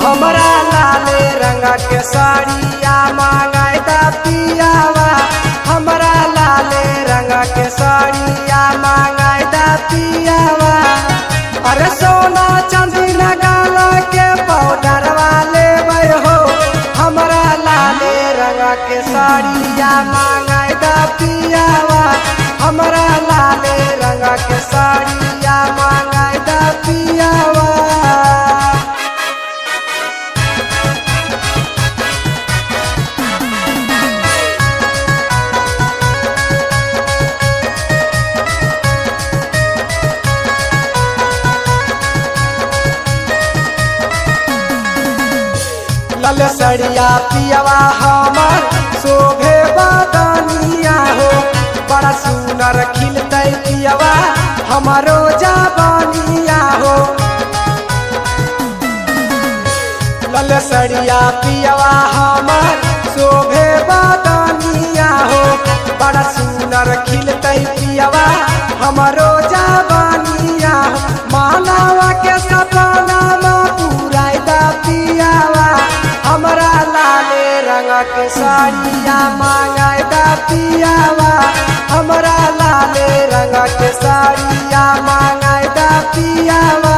हमरा लाले रंग के साड़िया मांगाई दा पियावा। हमरा लाले रंग के साड़िया मांगाई दा पियावा। अरे सोना चांदी नगाला के पाउडर वाले हो। हमरा लाले रंग के साड़िया मांगाई दा पियावा। हमरा लाले रंग के साड़िया मांगाई दा पियावा। लाल सड़िया पियावा हमर शोभे बदनिया हो। बड़ा सुंदर खिलते पियावा हमारो जवानिया हो। लाल सड़िया पियावा हमर शोभे बदनिया हो। बड़ा सुंदर खिलते पियावा हमारो जवानिया हो। मानवा के सपना पूराई दा पियावा। हमरा लाले रंग के साड़िया मांगाई दा पियावा। हमरा लाले रंग के साड़िया मांगाई दा पियावा।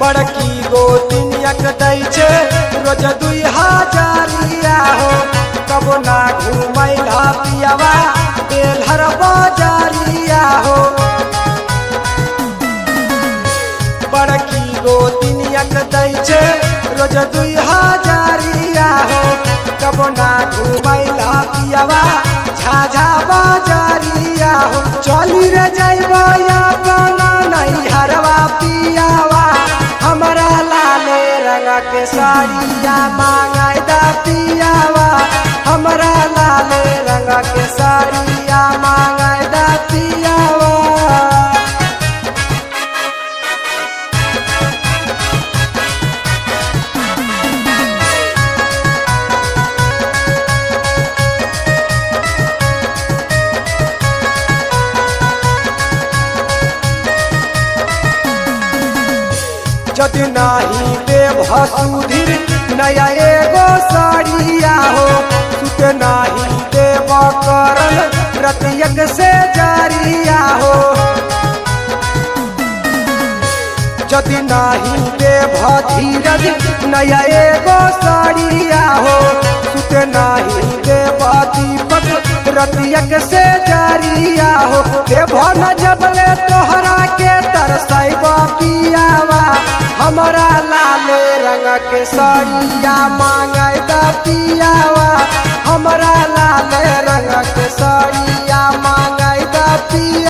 बड़की गोतिनिया के दै छे रोज 2000 हो। कबो ना घुमैला पियावा बेलहर बाजारिया हो। बड़की गोतिनिया के दै छे रोज 2000 हो। कबो ना घुमैला पियावा झाझा बाजारिया हो। चली रे जइबो अपना नैहरवा पियावा। हमरा लाले रंग के साड़िया मांगाई दा पियावा। हमरा लाले रंग के साड़िया मांगाई दा पियावा। यदि नाही देव सुधीर नया एगो साड़िया हो। सुत नाही देव करन रतियक से जारिया हो। यदि नाही देव धीरज नया एगो साड़िया हो। सुत नाही देव दीपक रतियक से जारिया हो। देव न जबले तोहरा के तरसैबा पियावा। हमरा लाले रंग के साड़िया मांगाई दा पियावा।